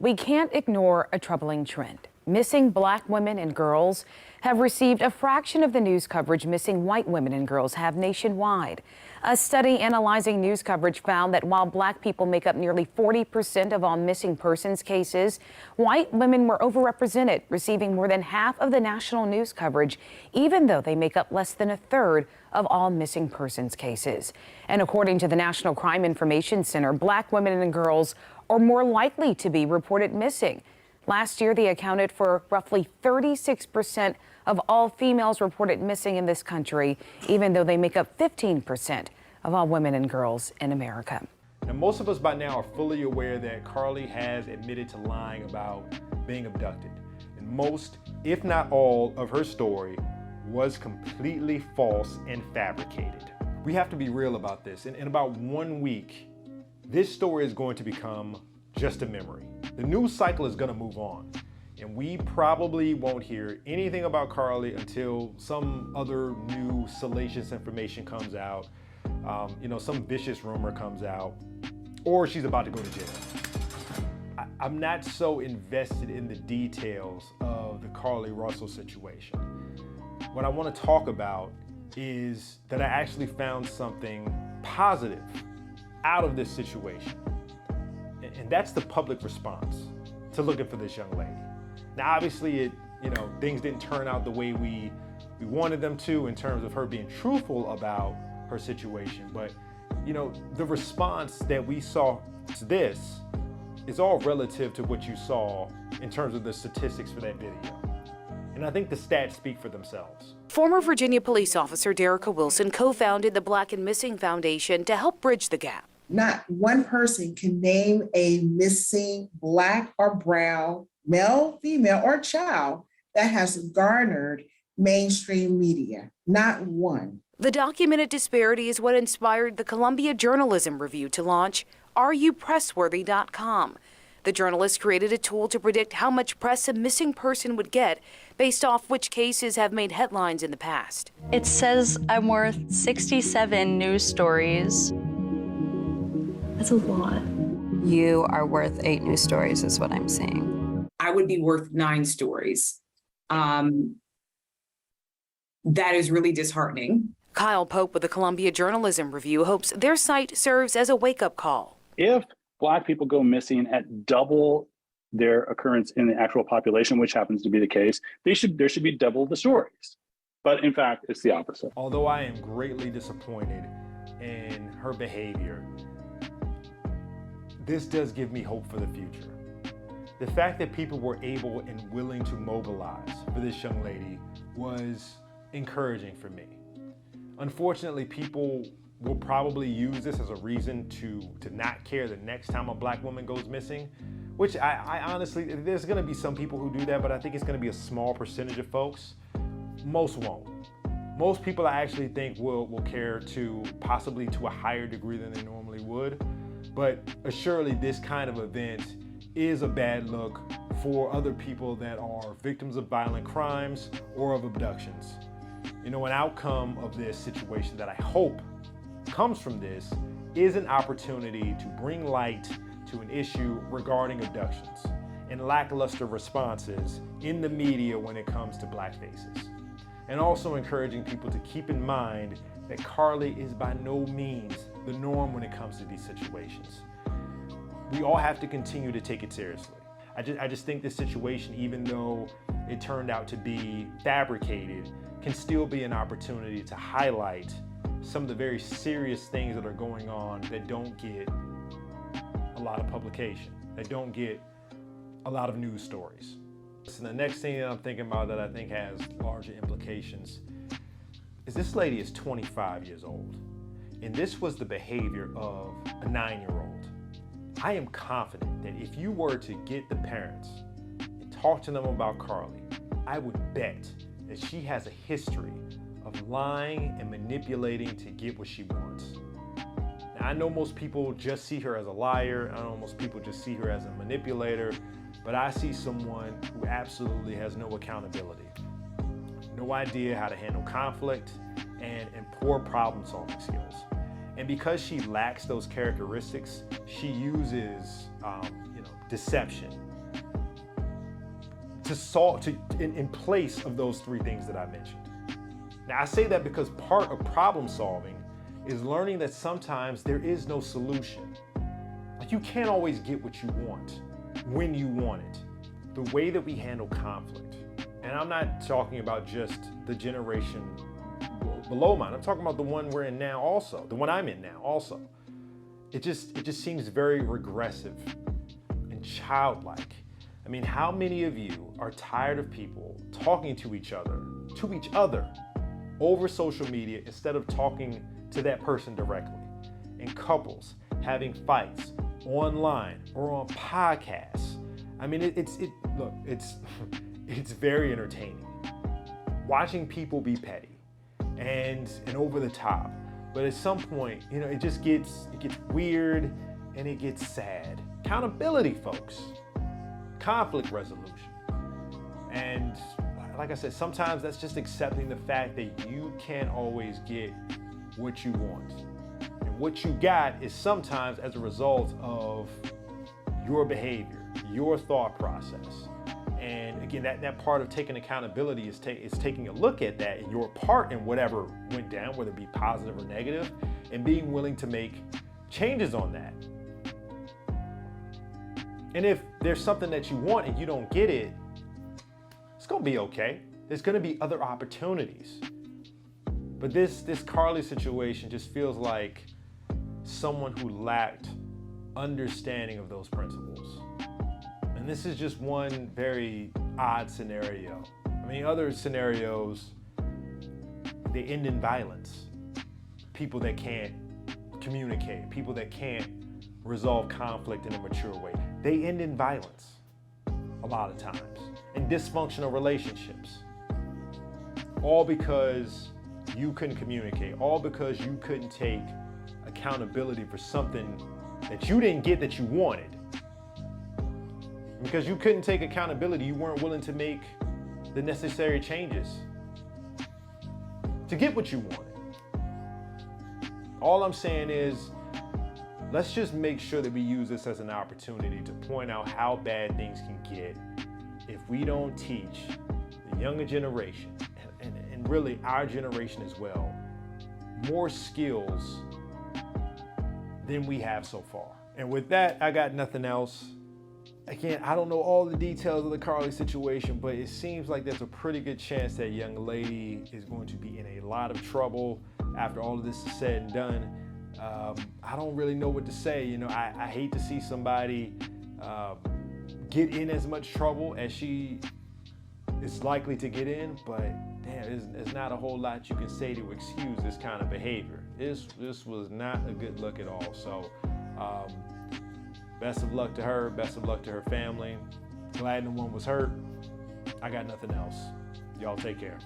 We can't ignore a troubling trend. Missing black women and girls have received a fraction of the news coverage missing white women and girls have nationwide. A study analyzing news coverage found that while black people make up nearly 40% of all missing persons cases, white women were overrepresented, receiving more than half of the national news coverage, even though they make up less than a third of all missing persons cases. And according to the National Crime Information Center, black women and girls are more likely to be reported missing. Last year, they accounted for roughly 36% of all females reported missing in this country, even though they make up 15% of all women and girls in America. Now, most of us by now are fully aware that Carlee has admitted to lying about being abducted. And most, if not all, of her story was completely false and fabricated. We have to be real about this. In about 1 week, this story is going to become just a memory. The news cycle is going to move on, and we probably won't hear anything about Carlee until some other new salacious information comes out, some vicious rumor comes out, or she's about to go to jail. I'm not so invested in the details of the Carlee Russell situation. What I want to talk about is that I actually found something positive out of this situation. And that's the public response to looking for this young lady. Now, obviously, things didn't turn out the way we wanted them to in terms of her being truthful about her situation. But, the response that we saw to this is all relative to what you saw in terms of the statistics for that video. And I think the stats speak for themselves. Former Virginia police officer Derica Wilson co-founded the Black and Missing Foundation to help bridge the gap. Not one person can name a missing Black or brown, male, female, or child that has garnered mainstream media. Not one. The documented disparity is what inspired the Columbia Journalism Review to launch RUPressworthy.com. The journalist created a tool to predict how much press a missing person would get based off which cases have made headlines in the past. It says I'm worth 67 news stories. That's a lot. You are worth 8 news stories is what I'm saying. I would be worth 9 stories. That is really disheartening. Kyle Pope with the Columbia Journalism Review hopes their site serves as a wake-up call. If Black people go missing at double their occurrence in the actual population, which happens to be the case, there should be double the stories. But in fact, it's the opposite. Although I am greatly disappointed in her behavior, this does give me hope for the future. The fact that people were able and willing to mobilize for this young lady was encouraging for me. Unfortunately, people will probably use this as a reason to not care the next time a Black woman goes missing, which I honestly, there's gonna be some people who do that, but I think it's gonna be a small percentage of folks. Most won't. Most people I actually think will care possibly to a higher degree than they normally would. But assuredly, this kind of event is a bad look for other people that are victims of violent crimes or of abductions. An outcome of this situation that I hope comes from this is an opportunity to bring light to an issue regarding abductions and lackluster responses in the media when it comes to Black faces. And also encouraging people to keep in mind that Carlee is by no means the norm when it comes to these situations. We all have to continue to take it seriously. I just think this situation, even though it turned out to be fabricated, can still be an opportunity to highlight some of the very serious things that are going on that don't get a lot of publication, that don't get a lot of news stories. And the next thing that I'm thinking about that I think has larger implications is this lady is 25 years old, and this was the behavior of a 9-year-old. I am confident that if you were to get the parents and talk to them about Carlee, I would bet that she has a history of lying and manipulating to get what she wants. Now, I know most people just see her as a liar. I know most people just see her as a manipulator, but I see someone who absolutely has no accountability, no idea how to handle conflict, and poor problem-solving skills. And because she lacks those characteristics, she uses deception to solve, in place of those three things that I mentioned. Now, I say that because part of problem solving is learning that sometimes there is no solution. Like, you can't always get what you want when you want it. The way that we handle conflict, and I'm not talking about just the generation below mine, I'm talking about the one we're in now also, the one I'm in now also. It just seems very regressive and childlike. I mean, how many of you are tired of people talking to each other over social media instead of talking to that person directly? And couples having fights online or on podcasts. I mean, it's very entertaining. Watching people be petty and over the top. But at some point, it just gets weird and it gets sad. Accountability, folks. Conflict resolution. And like I said, sometimes that's just accepting the fact that you can't always get what you want. And what you got is sometimes as a result of your behavior, your thought process. And again, that part of taking accountability is taking a look at that and your part in whatever went down, whether it be positive or negative, and being willing to make changes on that. And if there's something that you want and you don't get it, it's gonna be okay. There's gonna be other opportunities. But this Carlee situation just feels like someone who lacked understanding of those principles. And this is just one very odd scenario. I mean, other scenarios, they end in violence. People that can't communicate, people that can't resolve conflict in a mature way, they end in violence a lot of times, in dysfunctional relationships. All because you couldn't communicate, all because you couldn't take accountability for something that you didn't get that you wanted. Because you couldn't take accountability, you weren't willing to make the necessary changes to get what you wanted. All I'm saying is, let's just make sure that we use this as an opportunity to point out how bad things can get if we don't teach the younger generation, and really our generation as well, more skills than we have so far. And with that, I got nothing else. Again, I don't know all the details of the Carlee situation, but it seems like there's a pretty good chance that young lady is going to be in a lot of trouble after all of this is said and done. I don't really know what to say. I hate to see somebody get in as much trouble as she is likely to get in, but damn, there's not a whole lot you can say to excuse this kind of behavior. This was not a good look at all. So best of luck to her, best of luck to her family. Glad no one was hurt. I got nothing else. Y'all take care.